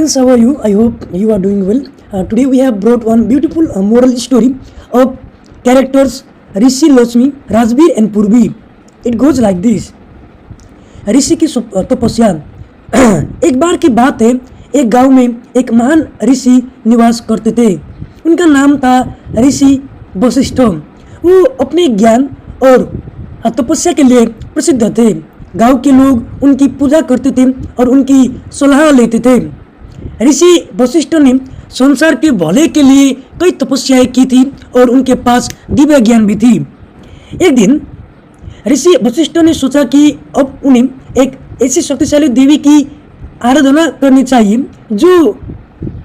friends, how are you? I hope you are doing well. Today we have brought one beautiful moral story of characters Rishi, Lakshmi, Rajbir and Purvi. It goes like this. ऋषि की तपस्या। एक बार की बात है, एक गांव में एक महान ऋषि निवास करते थे। उनका नाम था ऋषि वशिष्ठ। वो अपने ज्ञान और तपस्या के लिए प्रसिद्ध थे। गांव के लोग उनकी पूजा करते थे और उनकी सलाह लेते थे। ऋषि वशिष्ठ ने संसार के भले के लिए कई तपस्याएं की थी और उनके पास दिव्य ज्ञान भी थी। एक दिन ऋषि वशिष्ठ ने सोचा कि अब उन्हें एक ऐसी शक्तिशाली देवी की आराधना करनी चाहिए जो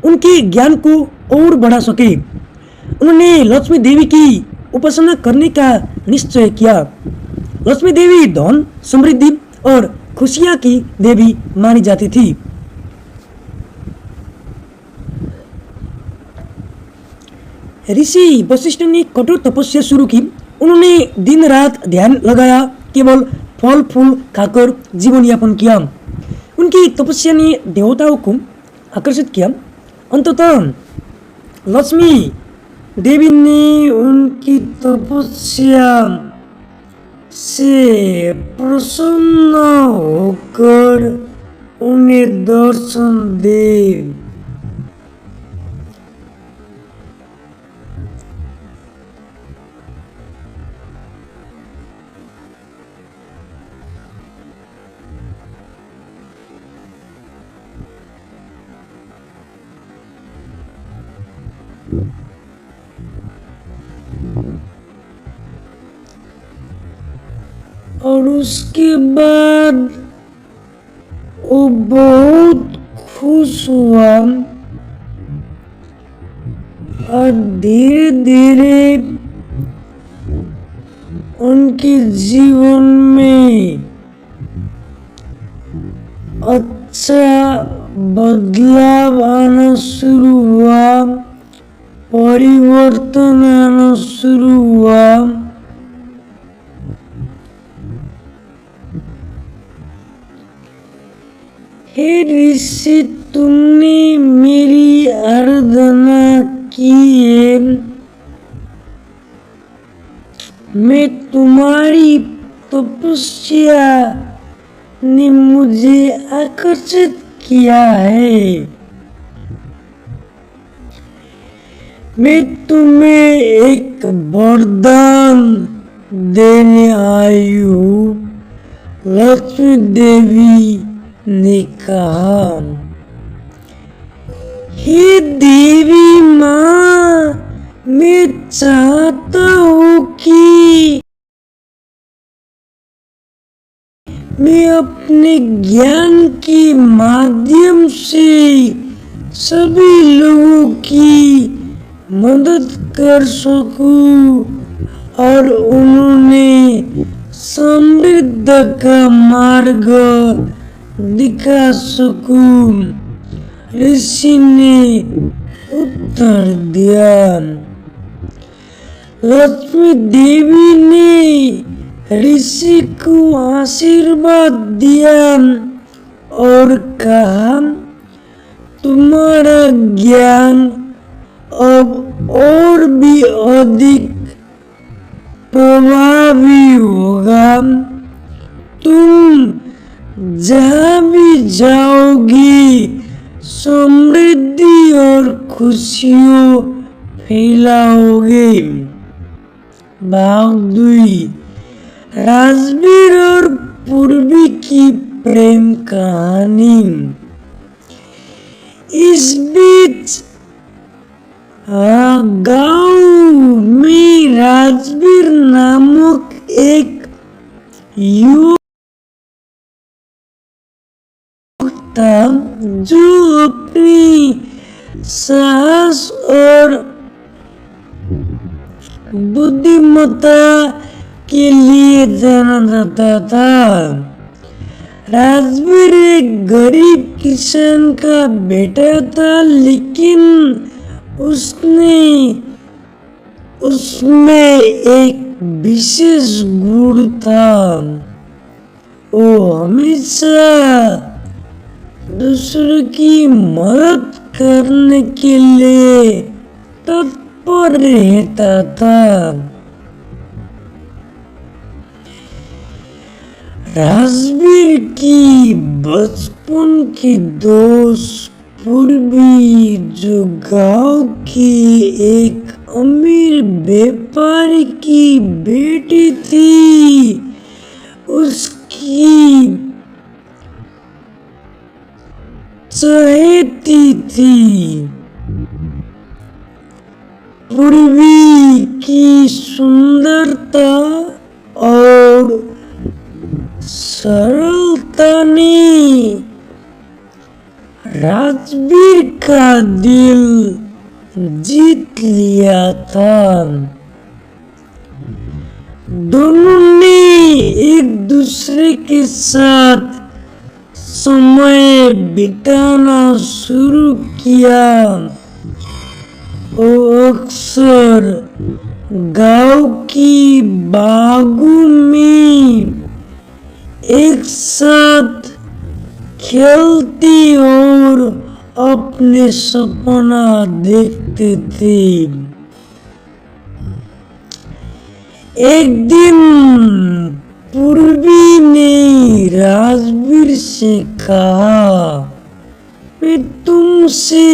उनके ज्ञान को और बढ़ा सके। उन्होंने लक्ष्मी देवी की उपासना करने का निश्चय किया। लक्ष्मी देवी धन, समृद्धि और खुशियां की देवी मानी जाती थी। ऋषि वशिष्ठ ने कठोर तपस्या शुरू की। उन्होंने दिन रात ध्यान लगाया, केवल फल फूल खाकर जीवन यापन किया। उनकी तपस्या ने देवताओं को आकर्षित किया। अंततः लक्ष्मी देवी ने उनकी तपस्या से प्रसन्न होकर उन्हें दर्शन दे। और उसके बाद वो बहुत खुश हुआ और धीरे धीरे उनके जीवन में अच्छा बदलाव आना शुरू हुआ, परिवर्तन आना शुरू हुआ। हे ऋषि, तुमने मेरी आराधना की है। मैं तुम्हारी तपस्या ने मुझे आकर्षित किया है। मैं तुम्हें एक वरदान देने आई हूँ। लक्ष्मी देवी ने कहा, हे देवी माँ, मैं चाहता हूँ कि मैं अपने ज्ञान के माध्यम से सभी लोगों की मदद कर सकूं और उन्होंने समृद्ध का मार्ग दिखा सकूं। ऋषि ने उत्तर दिया। लक्ष्मी देवी ने ऋषि को आशीर्वाद दिया और कहा, तुम्हारा ज्ञान अब और भी अधिक प्रभावी होगा। तुम जहाँ भी जाओगी समृद्धि और खुशियों फैलाओगे। भाग 2, राजबीर और पूर्वी की प्रेम कहानी। इस बीच गांव में राजबीर नामक एक युवक था जो अपनी साहस और बुद्धिमत्ता के लिए जाना जाता था। राजबीर एक गरीब किसान का बेटा था, लेकिन उसमें एक विशेष गुण था। वो हमेशा दूसरों की मदद करने के लिए तत्पर रहता था। राजवीर की बचपन की दोस्त पूर्वी, जो गांव की एक अमीर व्यापारी की बेटी थी, उसकी चहेती थी। पूर्वी की सुंदरता और सरलता ने राजवीर का दिल जीत लिया था। दोनों ने एक दूसरे के साथ समय बिताना शुरू किया। वो अक्सर गांव की बागों में एक साथ खेलते और अपने सपना देखते थे। एक दिन पूर्वी ने राजवीर से कहा, मैं तुमसे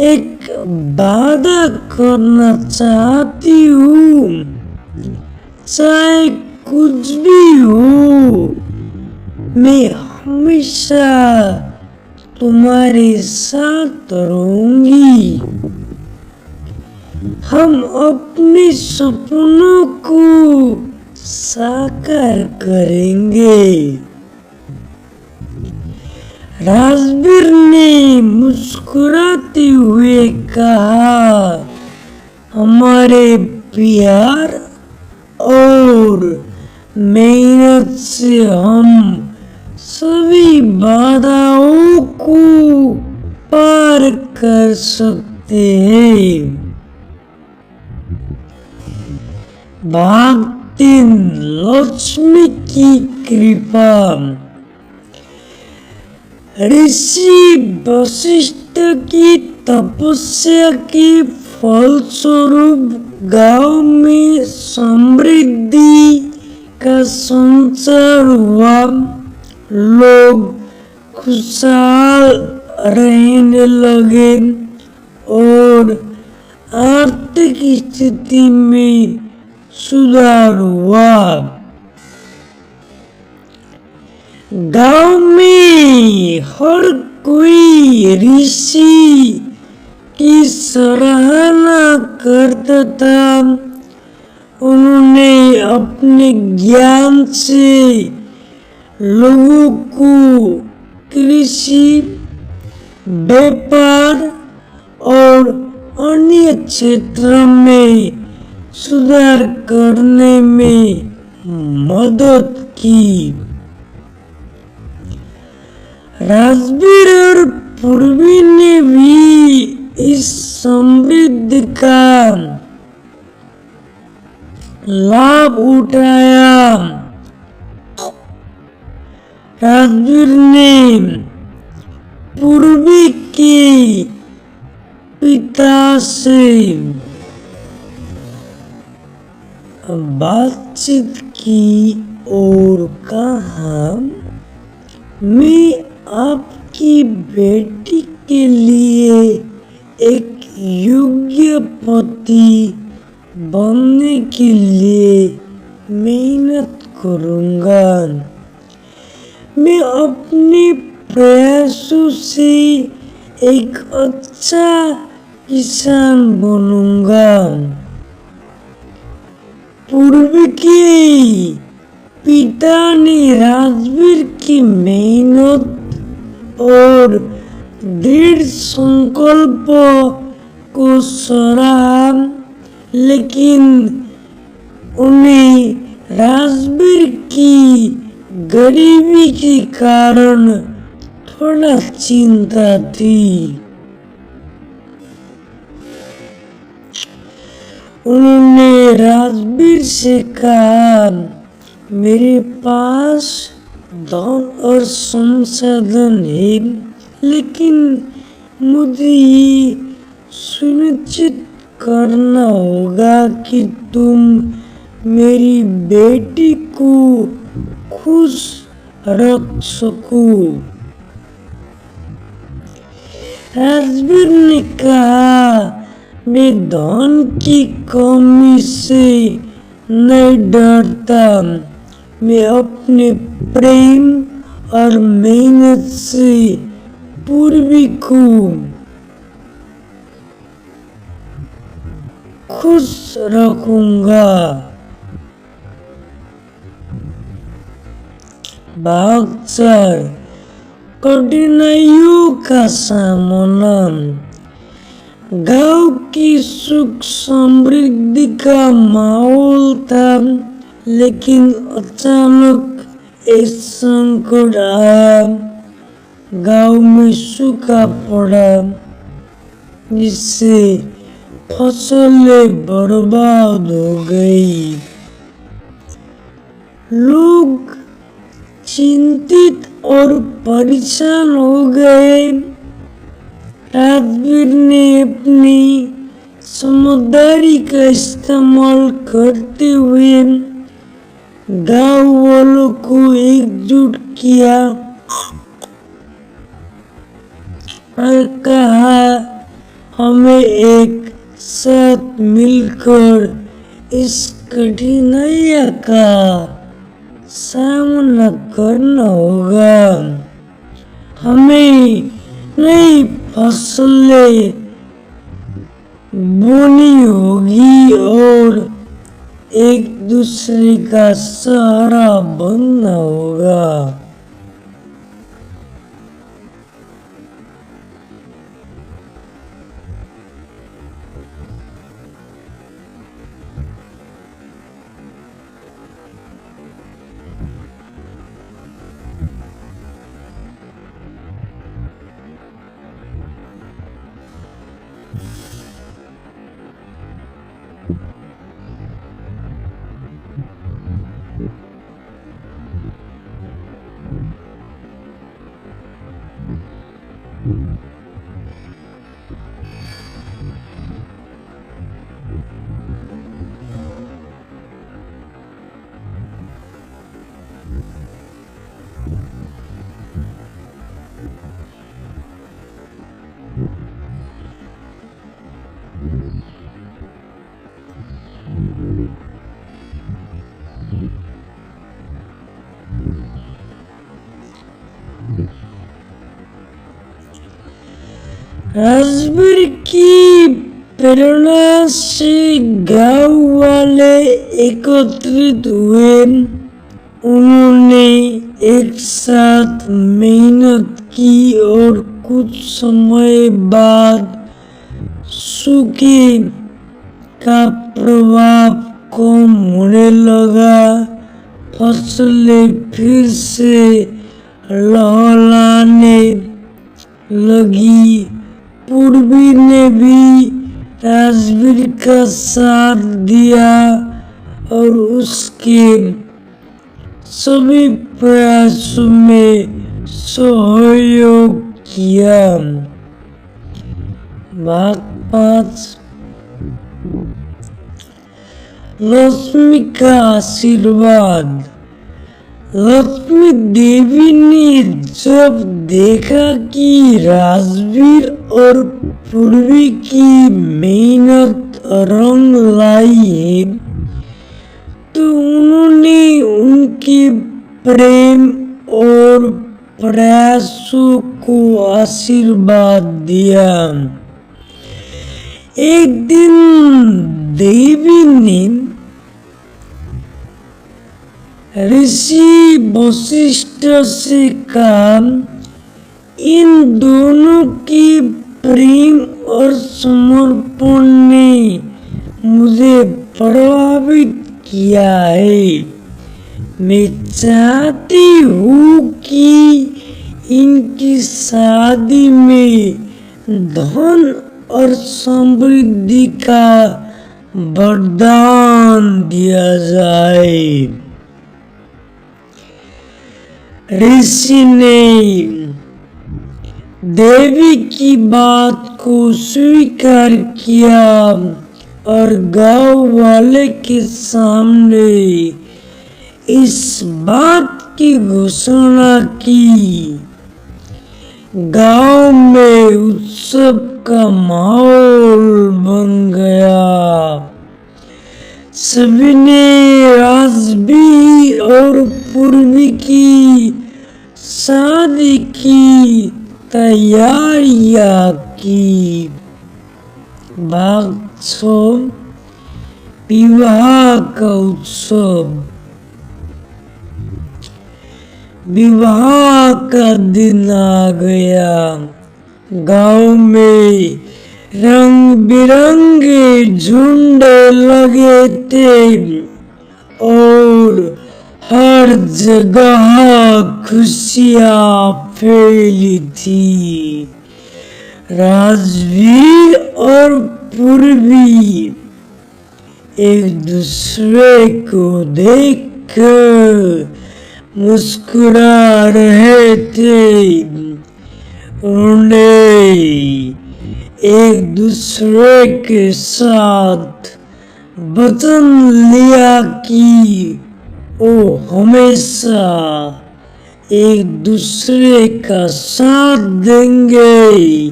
एक वादा करना चाहती हूँ, चाहे कुछ भी हो, मैं हमेशा तुम्हारे साथ रहूंगी। हम अपने सपनों को साकार करेंगे। राजवीर ने मुस्कुराते हुए कहा, हमारे प्यार और मेहनत से हम सभी बाधाओं को पार कर सकते हैं। भगवान लक्ष्मी की कृपा। ऋषि वशिष्ठ की तपस्या के फलस्वरूप गांव में समृद्धि का संचार हुआ। लोग खुशहाल रहने लगे और आर्थिक स्थिति में सुधार हुआ। गांव में हर कोई ऋषि की सराहना करता था। उन्होंने अपने ज्ञान से लोगों को कृषि, व्यापार और अन्य क्षेत्रों में सुधार करने में मदद की। राजवीर और पूर्वी ने भी इस समृद्धि का लाभ उठाया। राजवीर ने पूर्वी के पिता से बातचीत की और कहा, मैं आपकी बेटी के लिए एक योग्य पति बनने के लिए मेहनत करूंगा। मैं अपने प्रयासों से एक अच्छा किसान बनूंगा। पूर्व के पिता ने राजवीर की मेहनत और दृढ़ संकल्प को सराहा, लेकिन उन्हें राजवीर की गरीबी के कारण थोड़ा चिंता थी। उन्होंने राजवीर से कहा, मेरे पास धन और संसाधन है, लेकिन मुझे ये सुनिश्चित करना होगा कि तुम मेरी बेटी को खुश रख सको। राजवीर ने कहा, मैं धन की कमी से नहीं डरता, मैं अपने प्रेम और मेहनत से पूर्वी को खुश रखूंगा। भाग 4, कठिनाइयों का सामना। गांव की सुख समृद्धि का माहौल था, लेकिन अचानक एक संकट आया। गांव में सूखा पड़ा, जिससे फसलें बर्बाद हो गई। लोग चिंतित और परेशान हो गए। राजवीर ने अपनी समझदारी का इस्तेमाल करते हुए गांव वालों को एकजुट किया और कहा, हमें एक साथ मिलकर इस कठिनाई का सामना करना होगा। हमें नई फसलें बोनी होगी और एक दूसरे का सहारा बनना होगा। राजवीर की प्रेरणा से गांव वाले एकत्रित हुए। उन्होंने एक साथ मेहनत की और कुछ समय बाद सूखे का प्रभाव कम होने लगा। फसलें फिर से लहलाने लगी। पूर्वी ने भी राजवीर का साथ दिया और उसके सभी प्रयासों में सहयोग किया। भाग 5, लक्ष्मी का आशीर्वाद। लक्ष्मी देवी ने जब देखा कि राजवीर और पूर्वी की मेहनत रंग लाई है, तो उन्होंने उनके प्रेम और प्रयासों को आशीर्वाद दिया। एक दिन देवी ने ऋषि वशिष्ठ से कहा, इन दोनों के प्रेम और समर्पण ने मुझे प्रभावित किया है। मैं चाहती हूँ कि इनकी शादी में धन और समृद्धि का वरदान दिया जाए। ऋषि ने देवी की बात को स्वीकार किया और गांव वाले के सामने इस बात की घोषणा की। गांव में उत्सव का माहौल बन गया। सभी ने राजवीर और पूर्वी की शादी की तैयारियां की। भाग 6 विवाह का उत्सव। विवाह का दिन आ गया। गांव में रंग बिरंगे झुंड लगे थे और हर जगह खुशियां फैली थी। राजवीर और पूर्वी एक दूसरे को देखकर मुस्कुरा रहे थे। उन्होंने एक दूसरे के साथ वचन लिया कि वो हमेशा एक दूसरे का साथ देंगे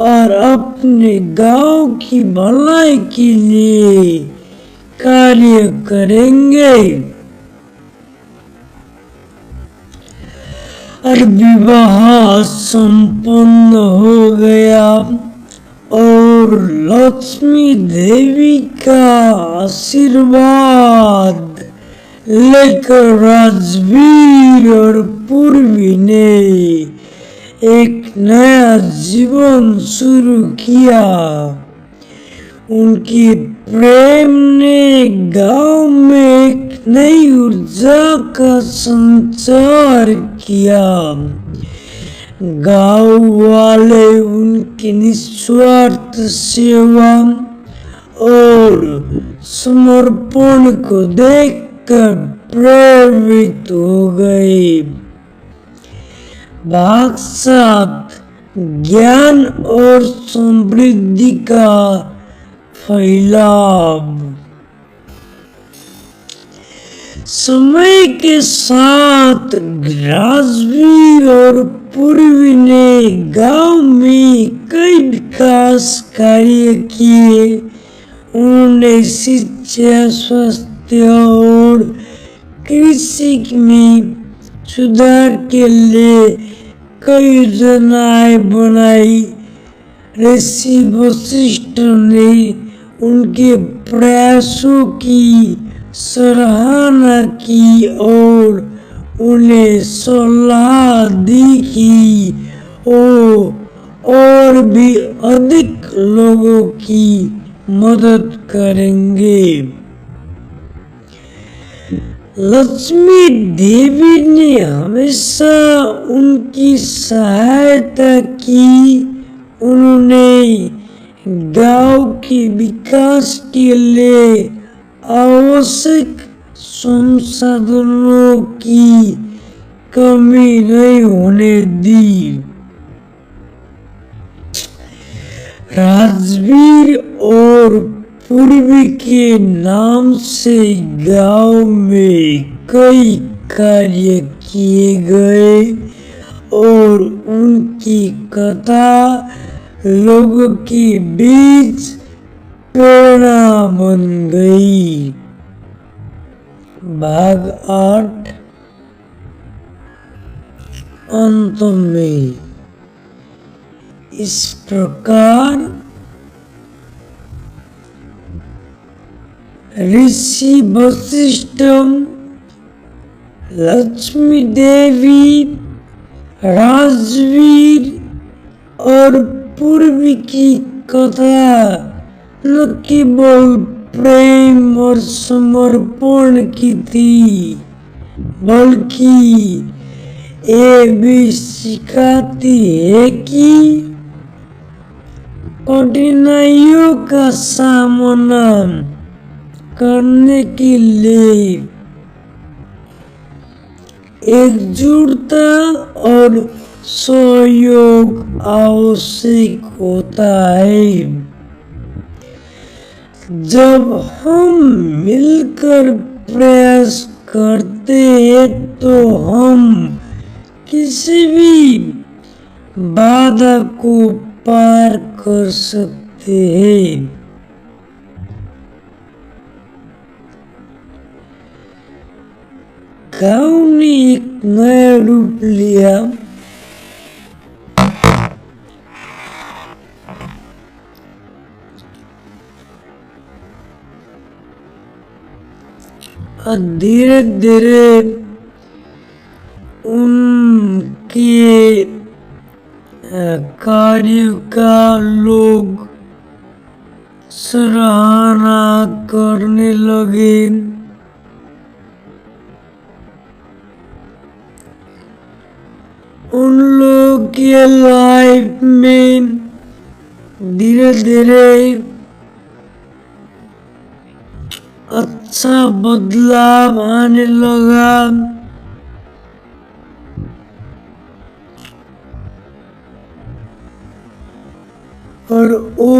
और अपने गांव की भलाई के लिए कार्य करेंगे। और विवाह संपन्न हो गया और लक्ष्मी देवी का आशीर्वाद लेकर राजवीर और पूर्वी ने एक नया जीवन शुरू किया। उनके प्रेम ने गांव में एक नई ऊर्जा का संचार किया। गांव वाले उनकी निस्वार्थ सेवा और समर्पण को देखकर प्रेरित हो गए। भाग 7 ज्ञान और समृद्धि का फैलाव। समय के साथ राजवीर और पूर्वी ने गांव में कई विकास कार्य किए। उन्होंने शिक्षा, स्वास्थ्य और कृषि में सुधार के लिए कई योजनाएं बनाई। ऋषि वशिष्ठ ने उनके प्रयासों की सराहना की और उन्हें सलाह दी कि वो और भी अधिक लोगों की मदद करेंगे। लक्ष्मी देवी ने हमेशा उनकी सहायता की। उन्होंने गांव के विकास के लिए आवश्यक संसाधनों की कमी नहीं होने दी। राजवीर और पूर्वी के नाम से गांव में कई कार्य किए गए और उनकी कथा लोगों के बीच प्रेरणा बन गई। भाग 8 अंत में। इस प्रकार ऋषि वशिष्ठ, लक्ष्मी देवी, राजवीर और पूर्वी की कथा न केवल प्रेम और समर्पण की थी, बल्कि ये भी सिखाती है कि कठिनाइयों का सामना करने के लिए एकजुटता और सहयोग आवश्यक होता है। जब हम मिलकर प्रयास करते हैं तो हम किसी भी बाधा को पार कर सकते हैं। गांव ने एक नया रूप लिया। धीरे धीरे उनके कार्य का लोग सराहना करने लगे। उन लोग के लाइफ में धीरे धीरे अच्छा बदलाव आने लगा। और वो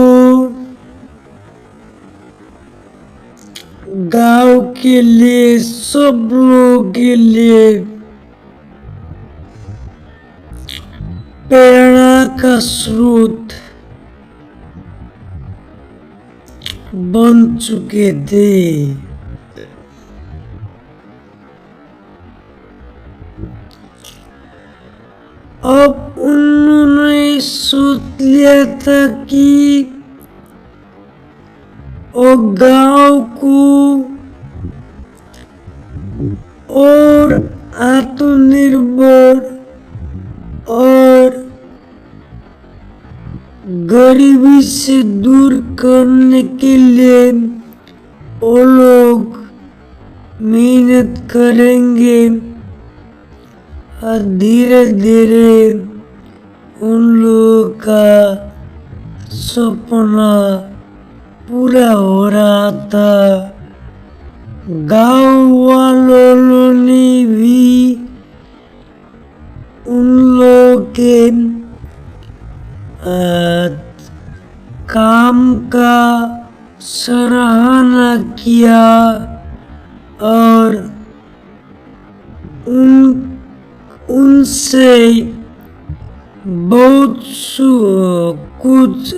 गांव के लिए, सब लोगों के लिए प्रेरणा का स्रोत बन चुके थे। अब उन्होंने सोच लिया था कि वो गांव को और आत्मनिर्भर और गरीबी से दूर करने के लिए वो लोग मेहनत करेंगे और धीरे धीरे उन लोगों का सपना पूरा हो रहा था। गांव वालों ने भी उन लोगों के काम का सराहना किया और उनसे बहुत कुछ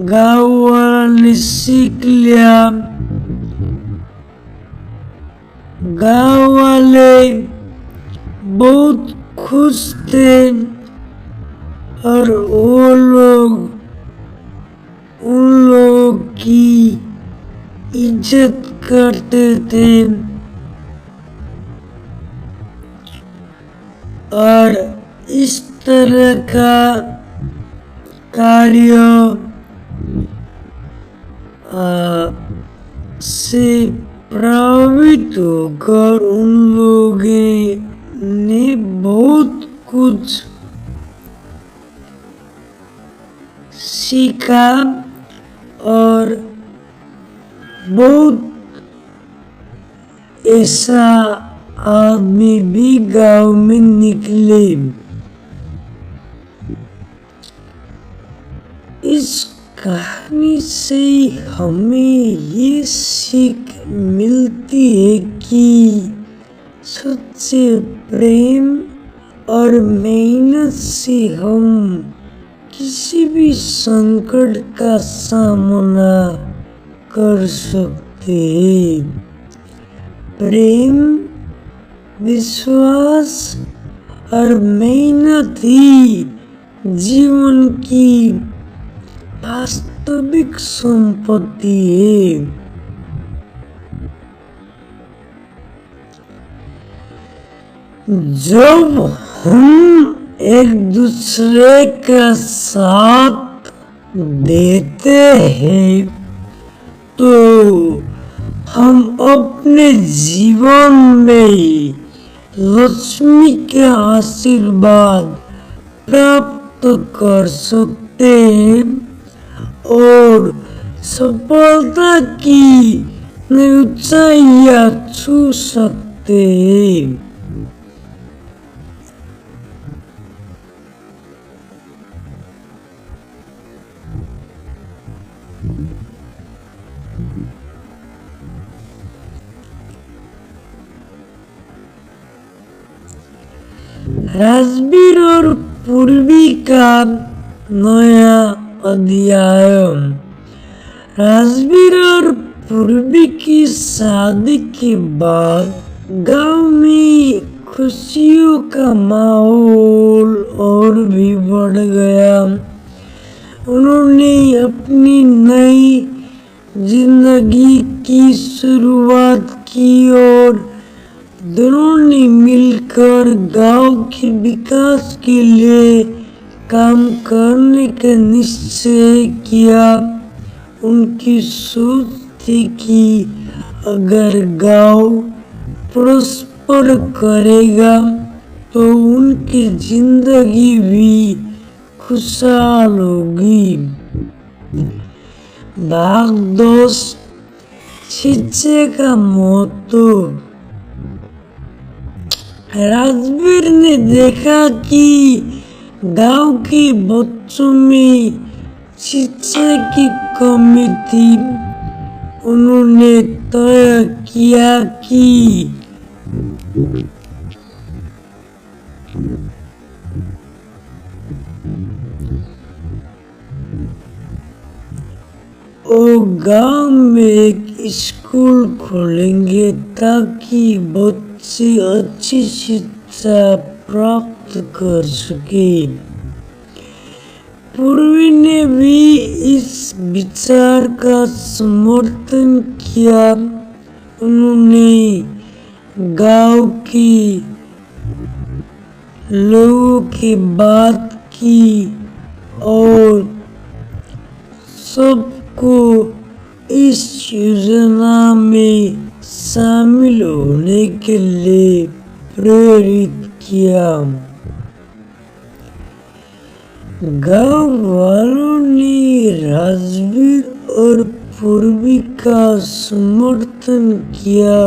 गांव वालों ने सीख लिया। गांव वाले बहुत खुश थे और वो लोग उन लोगों की इज्जत करते थे और इस तरह का कार्य से प्रभावित होकर उन लोगों ने बहुत कुछ सीखा और बहुत ऐसा आदमी भी गांव में निकले। इस कहानी से हमें ये सीख मिलती है कि सच्चे प्रेम और मेहनत से हम किसी भी संकट का सामना कर सकते हैं। प्रेम, विश्वास और मेहनत ही जीवन की वास्तविक संपत्ति है। जब हम एक दूसरे का साथ देते हैं तो हम अपने जीवन में लक्ष्मी के आशीर्वाद प्राप्त कर सकते हैं और सफलता की ऊंचाइयां छू सकते हैं। राजवीर और पूर्वी का नया अध्याय। राजवीर और पूर्वी की शादी के बाद गांव में खुशियों का माहौल और भी बढ़ गया। उन्होंने अपनी नई जिंदगी की शुरुआत की और दोनों ने मिलकर गांव के विकास के लिए काम करने का निश्चय किया। उनकी सोच थी कि अगर गांव प्रॉस्पर करेगा तो उनकी जिंदगी भी खुशहाल होगी। भाग दोस्त, शिक्षा का महत्व। राजवीर ने देखा कि गांव के बच्चों में शिक्षा की कमी थी। उन्होंने तय किया कि वो गांव में एक स्कूल खोलेंगे ताकि बच्चे अच्छी शिक्षा प्राप्त कर सके। पूर्वी ने भी इस विचार का समर्थन किया। उन्होंने गांव के लोगों की बात की और सबको इस योजना में शामिल होने के लिए प्रेरित किया। गांव वालों ने राजवीर और पूर्वी का समर्थन किया।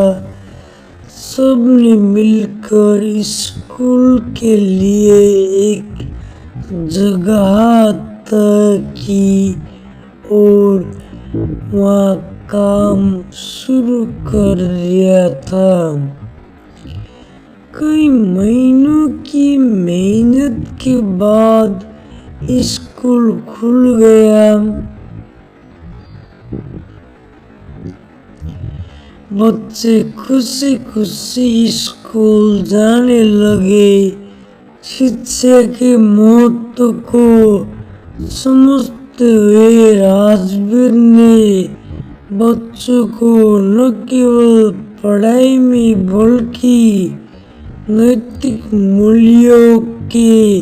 सबने मिलकर स्कूल के लिए एक जगह तय की और वहाँ काम शुरू कर दिया था। कई महीनों की मेहनत के बाद स्कूल खुल गया। बच्चे खुशी खुशी स्कूल जाने लगे। शिक्षा के महत्व को समझते हुए राजवीर ने बच्चों को न केवल पढ़ाई में बल्कि नैतिक मूल्यों के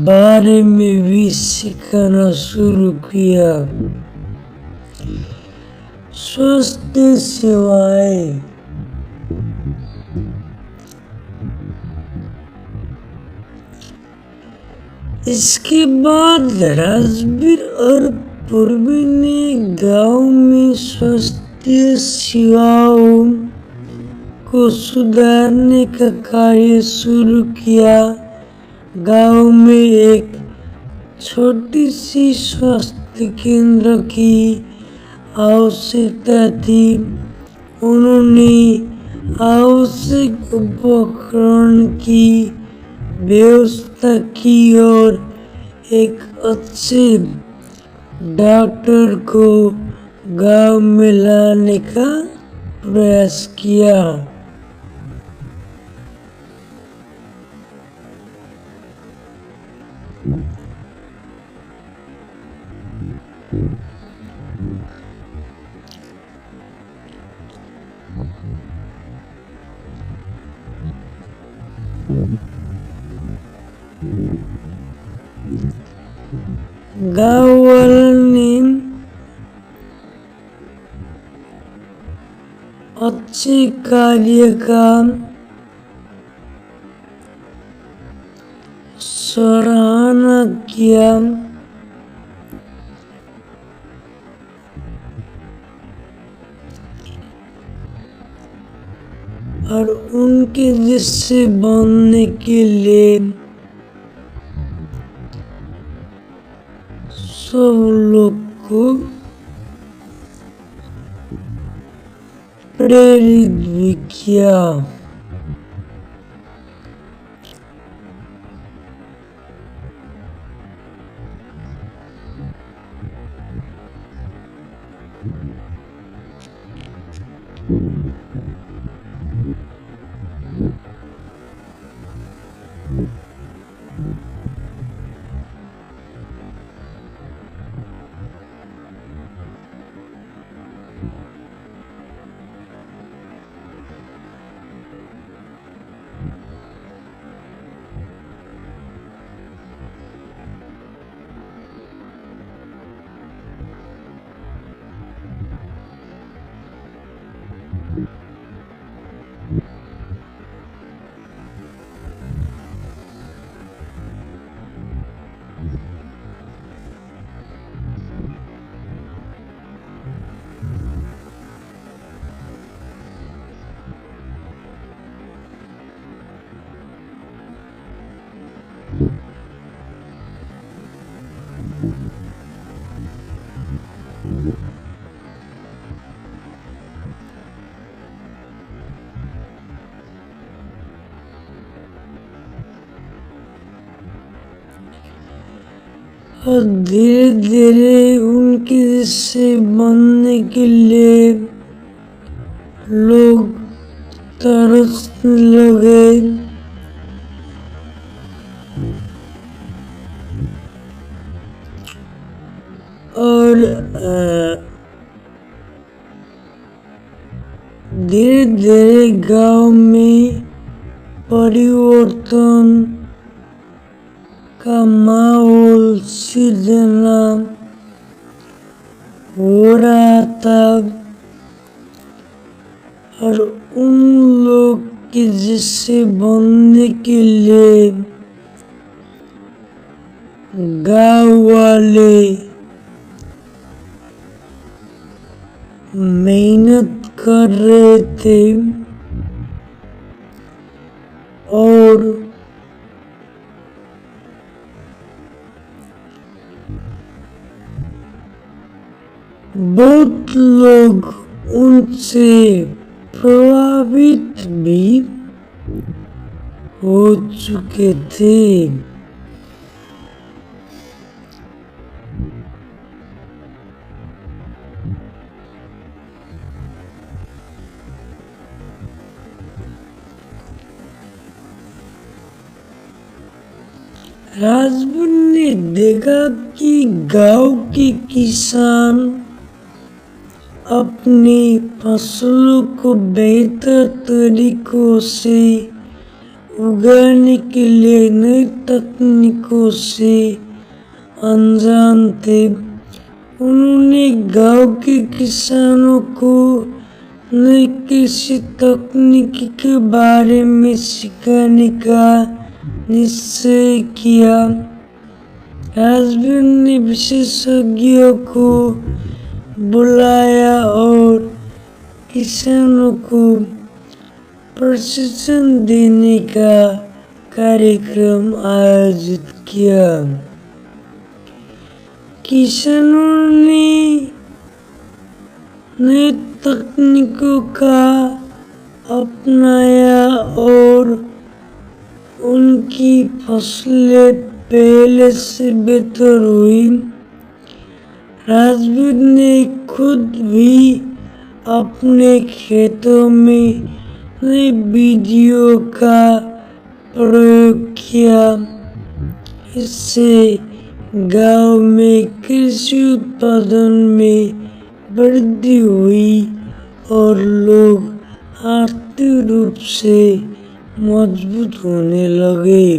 बारे में भी सिखाना शुरू किया। स्वास्थ्य सेवाएं। इसके बाद राजवीर और पूर्वी ने गांव में स्वास्थ्य सेवाओं को सुधारने का कार्य शुरू किया। गांव में एक छोटी सी स्वास्थ्य केंद्र की आवश्यकता थी। उन्होंने आवश्यक उपकरण की व्यवस्था की और एक अच्छे डॉक्टर को गांव में लाने का प्रयास किया। गांव वालों ने अच्छे कार्य का सराहना किया। और उनके जैसे बनने के लिए सब लोग को प्रेरित भी किया। और धीरे धीरे उनके जैसे बनने के लिए लोग तरसने लगे। और धीरे धीरे गांव में परिवर्तन का माहौल सृजना हो रहा था और उन लोग के जैसे बनने के लिए गांव वाले मेहनत कर रहे थे और बहुत लोग उनसे प्रभावित भी हो चुके थे। राजभर ने देखा कि गांव के किसान अपनी फसलों को बेहतर तरीकों से उगाने के लिए नई तकनीकों से अनजान थे। उन्होंने गांव के किसानों को नई कृषि तकनीक के बारे में सिखाने का निश्चय किया। राजभर ने विशेषज्ञों को बुलाया और किसानों को प्रशिक्षण देने का कार्यक्रम आयोजित किया। किसानों ने नई तकनीकों का अपनाया और उनकी फसलें पहले से बेहतर हुई। राजभर ने खुद भी अपने खेतों में नई विधियों का प्रयोग किया। इससे गांव में कृषि उत्पादन में वृद्धि हुई और लोग आर्थिक रूप से मजबूत होने लगे।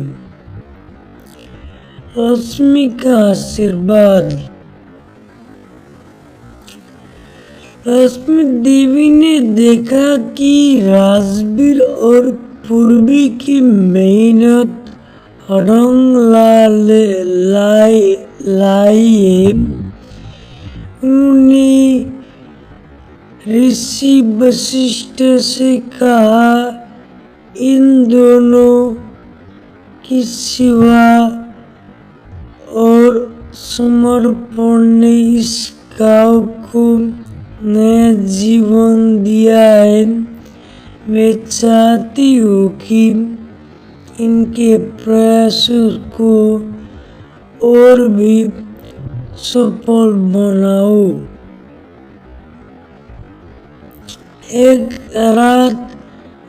लक्ष्मी का आशीर्वाद। लक्ष्मी देवी ने देखा कि राजभर और पूर्वी की मेहनत रंग लाई है। उन्होंने ऋषि वशिष्ठ से कहा, इन दोनों की सेवा और समर्पण ने इस गांव को नया जीवन दिया है। मैं चाहती हूँ कि इनके प्रयासों को और भी सफल बनाओ। एक रात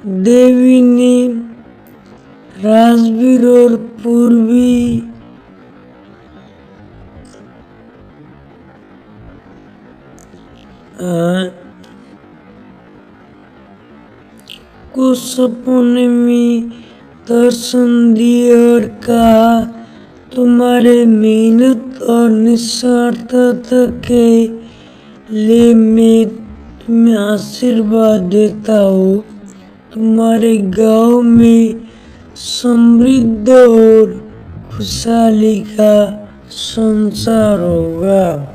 देवी ने राजवीर और पूर्वी को सपने में दर्शन दिए और कहा, तुम्हारे मेहनत और निस्वार्थता के लिए मैं तुम्हें आशीर्वाद देता हूँ। तुम्हारे गांव में समृद्ध और खुशहाली का संसार होगा।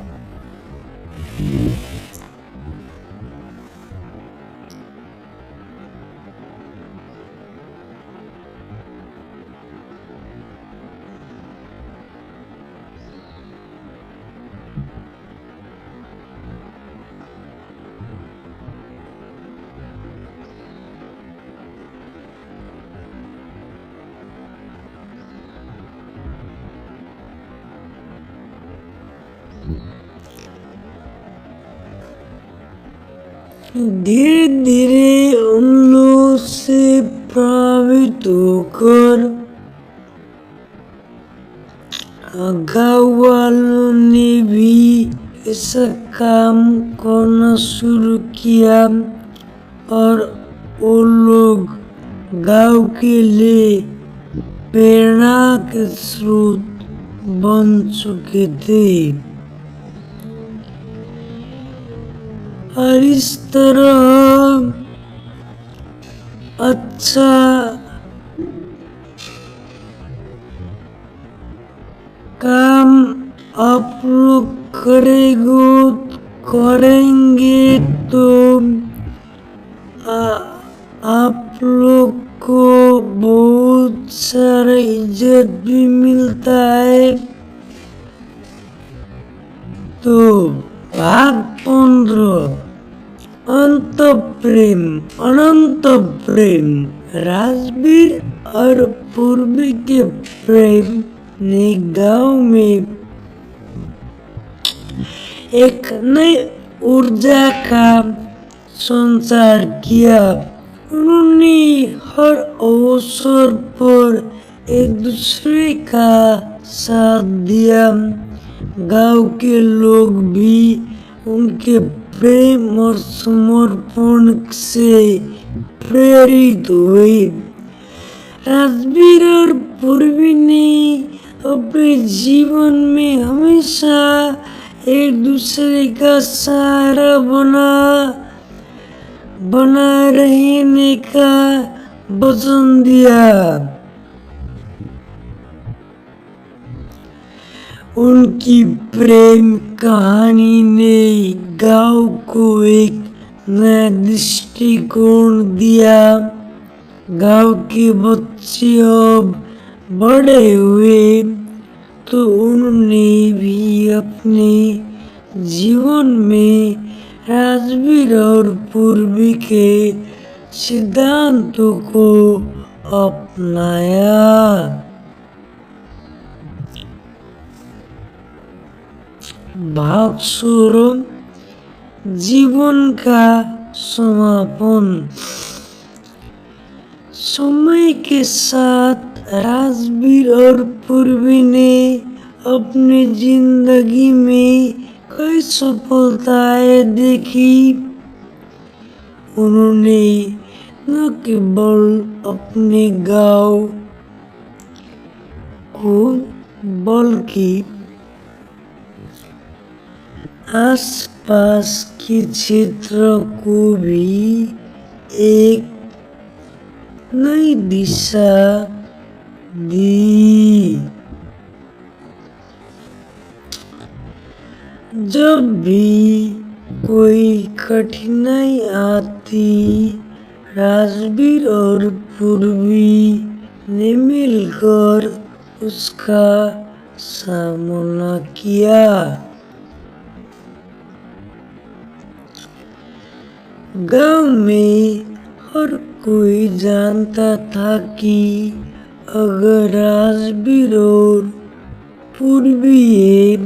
धीरे धीरे उन लोगों से प्रभावित होकर गाँव वालों ने भी ऐसा काम करना शुरू किया और वो लोग गाँव के लिए प्रेरणा के स्रोत बन चुके थे। और इस तरह अच्छा काम आप लोग करेंगे तो आप लोग को बहुत सारा इज्जत भी मिलता है। तो भाग 15 अनंत प्रेम। राजवीर और पूर्वी के प्रेम ने गांव में एक नई ऊर्जा का संचार किया। उन्होंने हर अवसर पर एक दूसरे का साथ दिया। गांव के लोग भी उनके प्रेम और समर्पण से प्रेरित हुए। राजवीर और पूर्वी ने अपने जीवन में हमेशा एक दूसरे का सहारा बना रहने का वचन दिया। उनकी प्रेम कहानी ने गांव को एक नया दृष्टिकोण दिया। गांव के बच्चे अब बड़े हुए तो उन्होंने भी अपने जीवन में राजवीर और पूर्वी के सिद्धांतों को अपनाया। भाग 16 जीवन का समापन। समय के साथ राजवीर और पूर्वी ने अपनी जिंदगी में कई सफलताएं देखी। उन्होंने न केवल अपने गांव को बल्कि आसपास के क्षेत्र को भी एक नई दिशा दी। जब भी कोई कठिनाई आती, राजवीर और पूर्वी ने मिलकर उसका सामना किया। गांव में हर कोई जानता था कि अगर राजवीर और पूर्वी है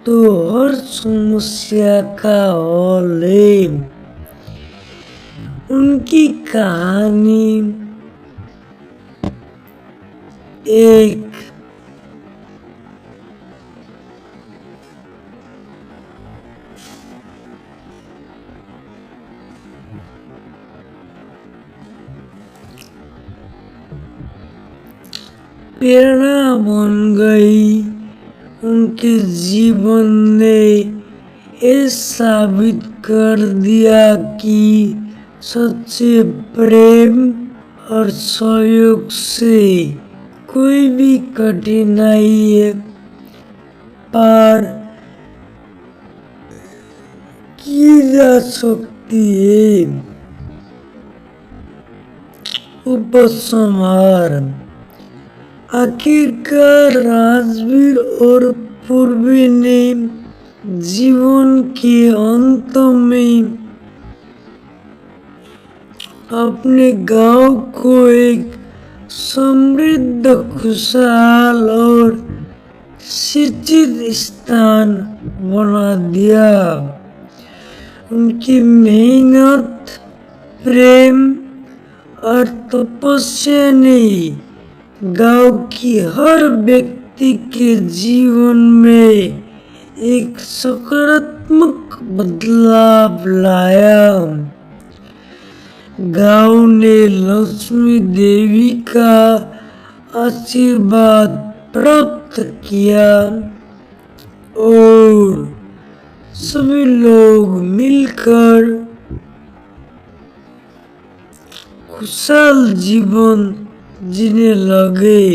तो हर समस्या का हल है। उनकी कहानी एक प्रेरणा बन गई। उनके जीवन ने ये साबित कर दिया कि सच्चे प्रेम और सहयोग से कोई भी कठिनाई पार की जा सकती है। उपसंहार, आखिरकार राजवीर और पूर्वी ने जीवन के अंत में अपने गांव को एक समृद्ध, खुशहाल और शिक्षित स्थान बना दिया। उनकी मेहनत, प्रेम और तपस्या ने गांव की हर व्यक्ति के जीवन में एक सकारात्मक बदलाव लाया। गांव ने लक्ष्मी देवी का आशीर्वाद प्राप्त किया और सभी लोग मिलकर खुशहाल जीवन जीने लगे।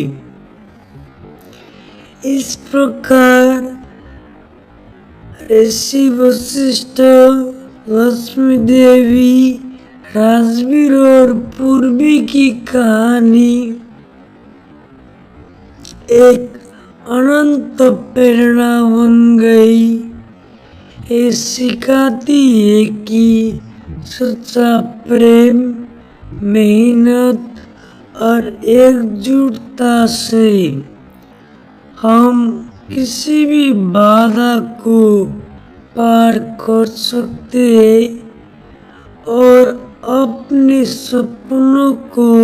इस प्रकार ऋषि वशिष्ठ, लक्ष्मी देवी, राजवीर और पूर्वी की कहानी एक अनंत प्रेरणा बन गई। ये सिखाती है कि सच्चा प्रेम, मेहनत और एकजुटता से हम किसी भी बाधा को पार कर सकते हैं और अपने सपनों को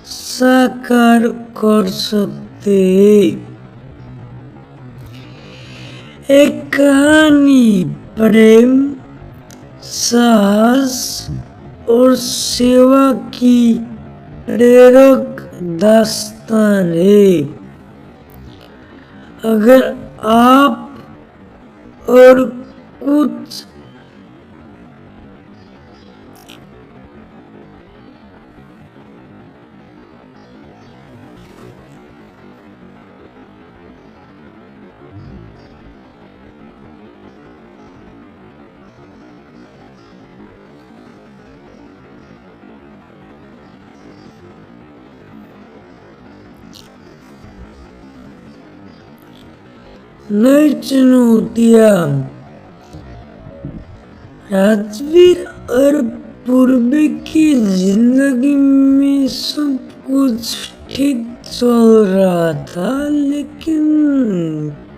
साकार कर सकते हैं। एक कहानी प्रेम, साहस और सेवा की प्रेरक दास्तान है। अगर आप और कुछ नई चुनौतियां, राजवीर और पूर्वी की जिंदगी में सब कुछ ठीक चल रहा था, लेकिन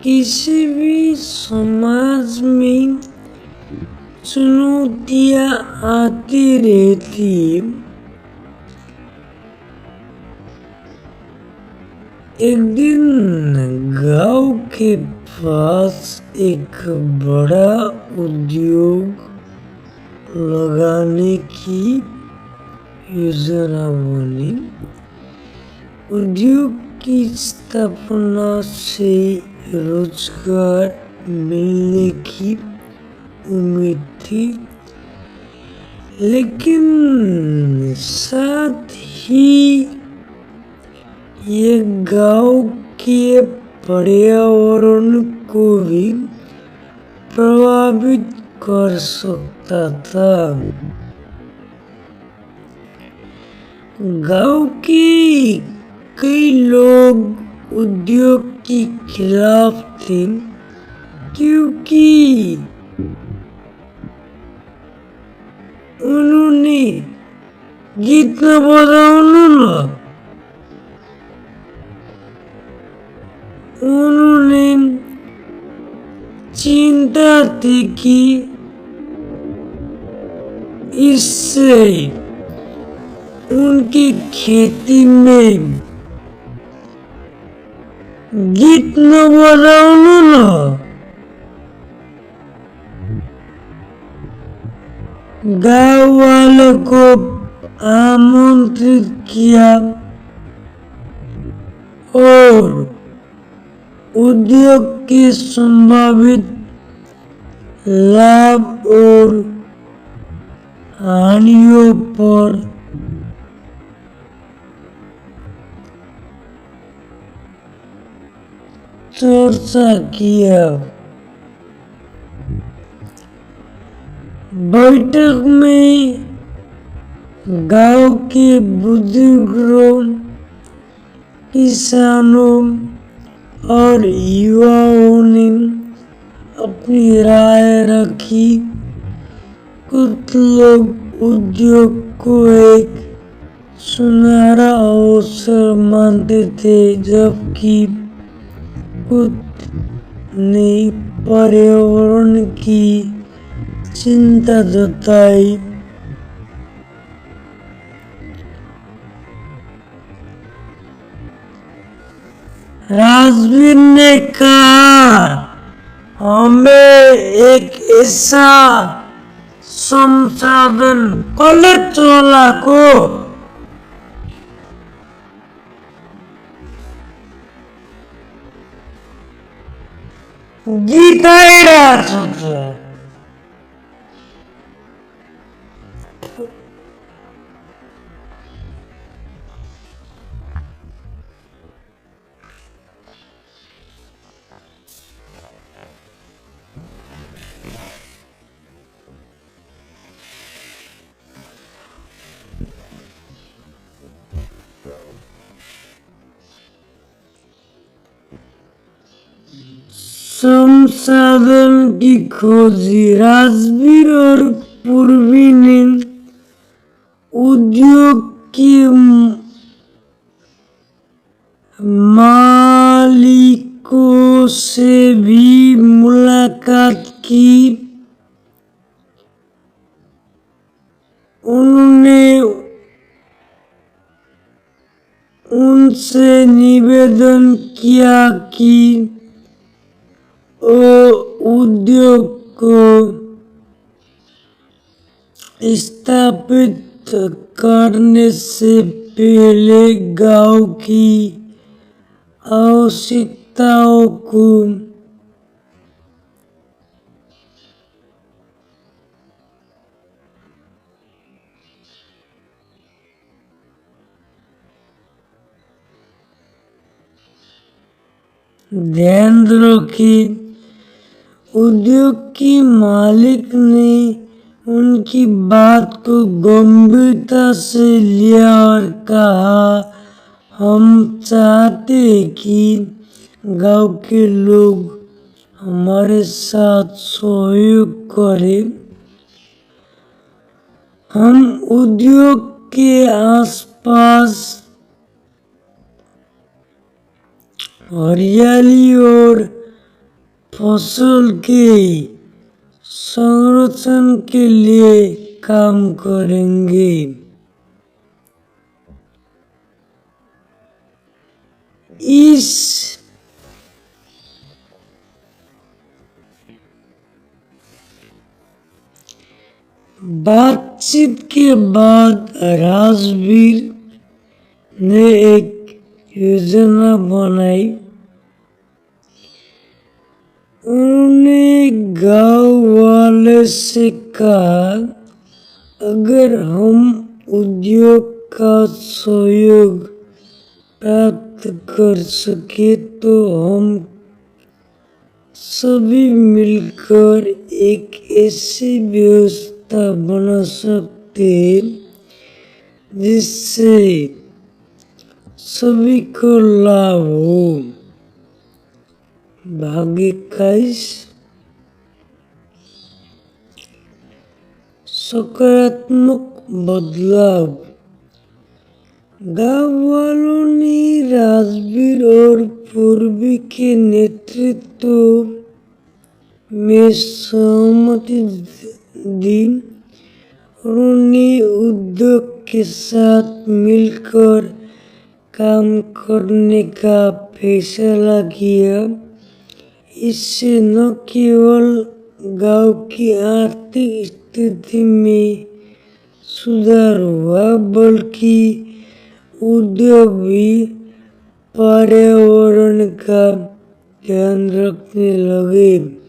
किसी भी समाज में चुनौतियां आती रहती। एक दिन गांव के पास एक बड़ा उद्योग लगाने की योजना बनी। उद्योग की स्थापना से रोजगार मिलने की उम्मीद थी, लेकिन साथ ही ये गांव के पर्यावरण को भी प्रभावित कर सकता था। गांव के कई लोग उद्योग के खिलाफ थे, क्योंकि उन्होंने गीत न बजाउनु उन्होंने चिंता थी कि इससे उनकी खेती में गीत न बजाउनु गांव वालों को आमंत्रित किया और उद्योग के संभावित लाभ और हानियों पर चर्चा किया। बैठक में गांव के बुजुर्गों, किसानों और युवाओं ने अपनी राय रखी। कुछ लोग उद्योग को एक सुनहरा अवसर मानते थे, जबकि कुछ ने पर्यावरण की चिंता जताई। राजवीर ने कहा, हमें एक ऐसा संसाधन कलेक्ट वाला को जिताएगा। संसाधन की खोजी। राजवीर और पूर्वी ने उद्योग के मालिकों से भी मुलाकात की। उन्होंने उनसे निवेदन किया कि उद्योग को स्थापित करने से पहले गांव की आवश्यकताओं को ध्यान रखें। उद्योग की मालिक ने उनकी बात को गंभीरता से लिया और कहा, हम चाहते हैं कि गांव के लोग हमारे साथ सहयोग करें। हम उद्योग के आसपास हरियाली और फसल के संरक्षण के लिए काम करेंगे। इस बातचीत के बाद राजवीर ने एक योजना बनाई। उन्होंने गांव वाले से कहा, अगर हम उद्योग का सहयोग प्राप्त कर सके तो हम सभी मिलकर एक ऐसी व्यवस्था बना सकते हैं जिससे सभी को लाभ हो। भाग 21। सकारात्मक बदलाव। गांव वालों ने राजवीर और पूर्वी के नेतृत्व में सहमति दी। उन्होंने उद्योग के साथ मिलकर काम करने का फैसला किया। इससे न केवल गांव की आर्थिक स्थिति में सुधार हुआ बल्कि उद्योग भी पर्यावरण का ध्यान रखने लगे।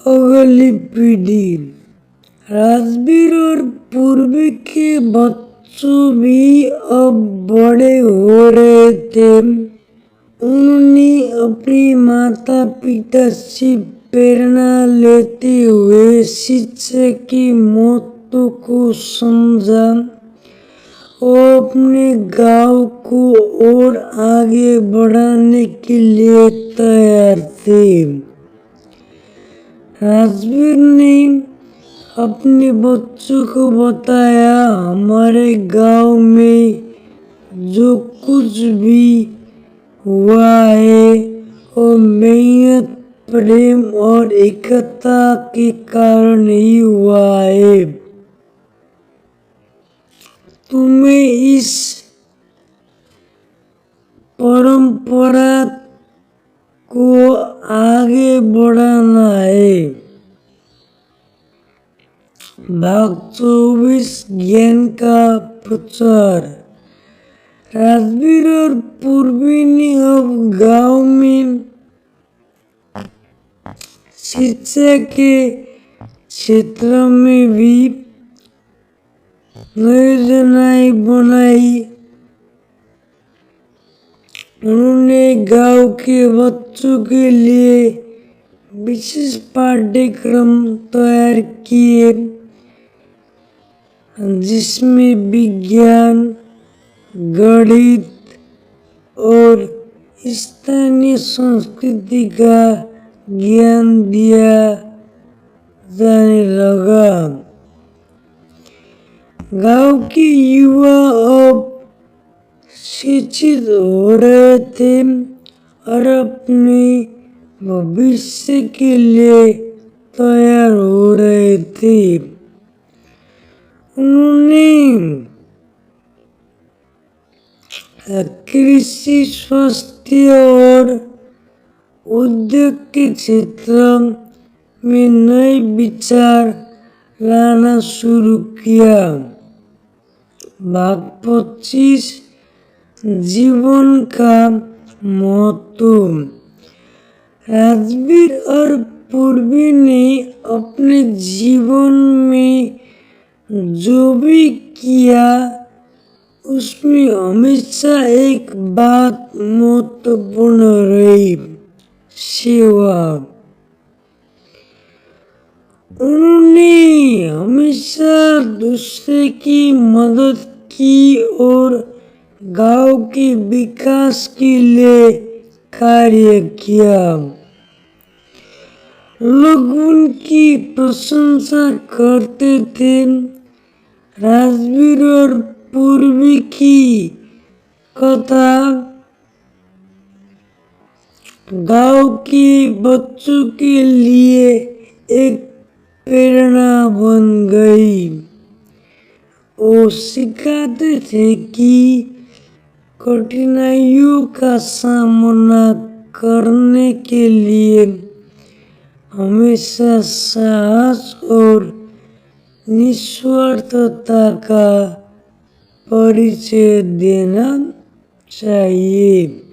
अगली पीढ़ी। राजवीर और पूर्वी के बच्चों भी अब बड़े हो रहे थे। उन्होंने अपने माता पिता से प्रेरणा लेते हुए शिक्षा के महत्व को समझा और अपने गांव को और आगे बढ़ाने के लिए तैयार थे। राजवीर ने अपने बच्चों को बताया, हमारे गांव में जो कुछ भी हुआ है वो मेहनत, प्रेम और एकता के कारण ही हुआ है। तुम्हें इस परंपरा को आगे बढ़ाना है। भाग 24 ज्ञान का प्रचार। राजवीर और पूर्वी ने अब गांव में शिक्षा के क्षेत्र में भी योजनाएं बनाई। उन्होंने गांव के बच्चों के लिए विशेष पाठ्यक्रम तैयार किए जिसमें विज्ञान, गणित और स्थानीय संस्कृति का ज्ञान दिया जाने लगा। गांव के युवा अब शिक्षित हो रहे थे और अपने भविष्य के लिए तैयार हो रहे थे। उन्होंने कृषि, स्वास्थ्य और उद्योग के क्षेत्र में नए विचार लाना शुरू किया। भाग 25 जीवन का महत्व। राजवीर और पूर्वी ने अपने जीवन में जो भी किया उसमें हमेशा एक बात महत्वपूर्ण रही, सेवा। उन्होंने हमेशा दूसरे की मदद की और गांव के विकास के लिए कार्य किया। लोग उनकी प्रशंसा करते थे। राजवीर और पूर्वी की कथा गांव के बच्चों के लिए एक प्रेरणा बन गई। वो सिखाते थे कि कठिनाइयों का सामना करने के लिए हमेशा साहस और निस्वार्थता का परिचय देना चाहिए।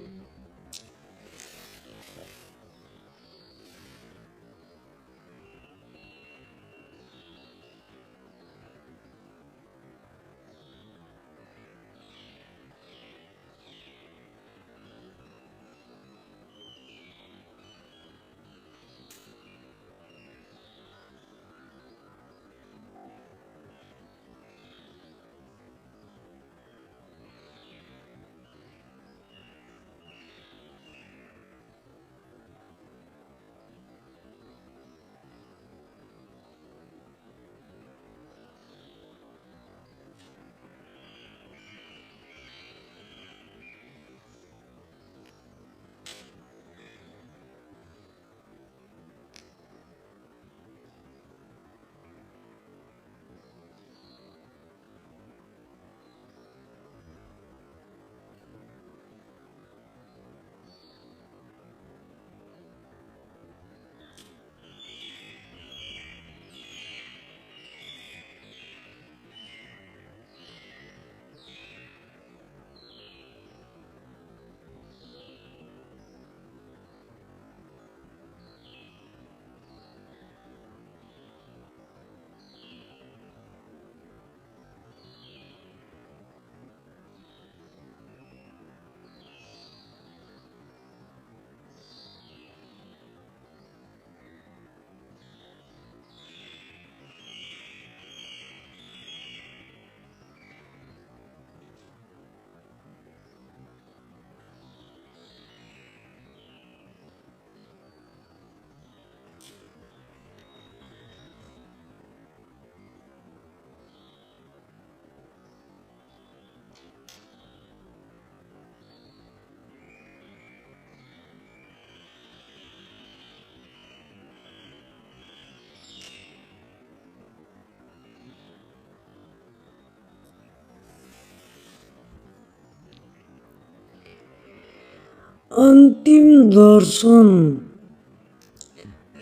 अंतिम दर्शन।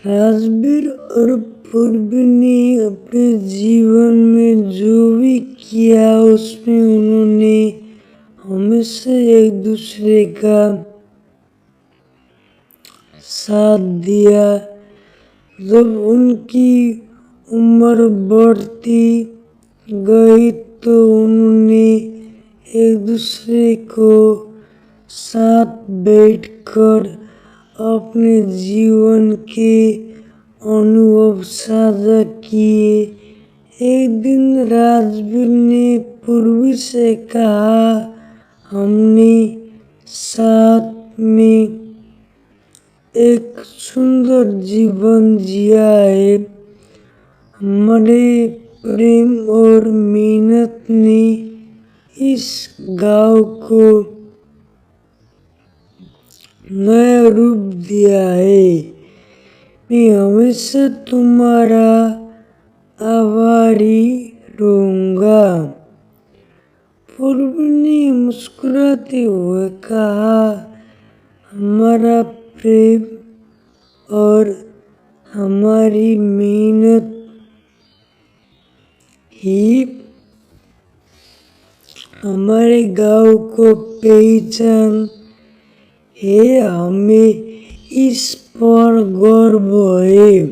राजवीर और पूर्वी ने अपने जीवन में जो भी किया उसमें उन्होंने हमेशा एक दूसरे का साथ दिया। जब उनकी उम्र बढ़ती गई तो उन्होंने एक दूसरे को साथ बैठकर अपने जीवन के अनुभव साझा किए। एक दिन राजवीर ने पूर्वी से कहा, हमने साथ में एक सुंदर जीवन जिया है। हमारे प्रेम और मेहनत ने इस गांव को नया रूप दिया है। मैं हमेशा तुम्हारा आभारी रहूंगा। पूर्वी ने मुस्कुराते हुए कहा, हमारा प्रेम और हमारी मेहनत ही हमारे गांव को पहचान है। हमें इस पर गर्व है।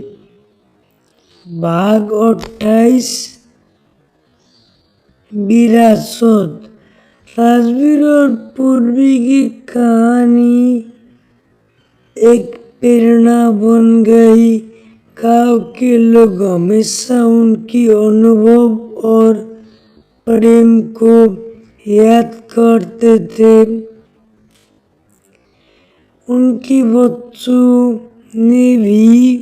भाग 28 विरासत। राजवीर और पूर्वी की कहानी एक प्रेरणा बन गई। गांव के लोग हमेशा उनकी अनुभव और प्रेम को याद करते थे। उनके बच्चों ने भी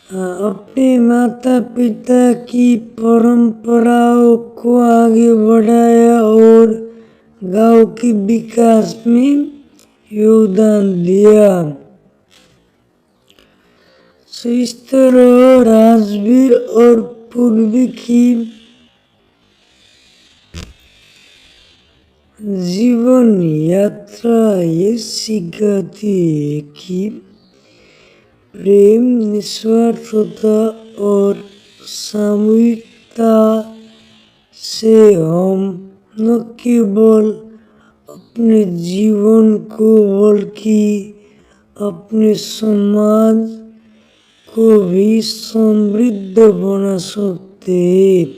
अपने माता पिता की परंपराओं को आगे बढ़ाया और गांव के विकास में योगदान दिया। तो इस तरह राजवीर और पूर्वी की जीवन यात्रा ये सिखाती है कि प्रेम, निस्वार्थता और सामूहिकता से हम न केवल अपने जीवन को बल्कि अपने समाज को भी समृद्ध बना सकते हैं।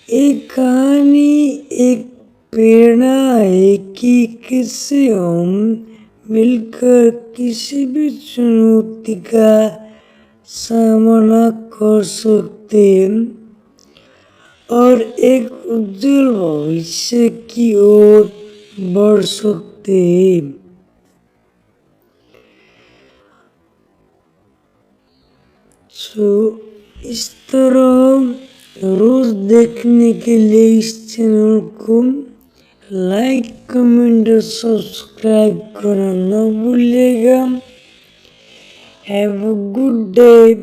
एक कहानी एक प्रेरणा है कि कैसे हम मिलकर किसी भी चुनौती का सामना कर सकते हैं और एक उज्जवल भविष्य की ओर बढ़ सकते हैं। तो इस तरह रोज देखने के लिए इस चैनल को लाइक, कमेंट और सब्सक्राइब करना न भूलिएगा। Have a good day,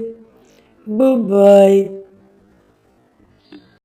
bye bye.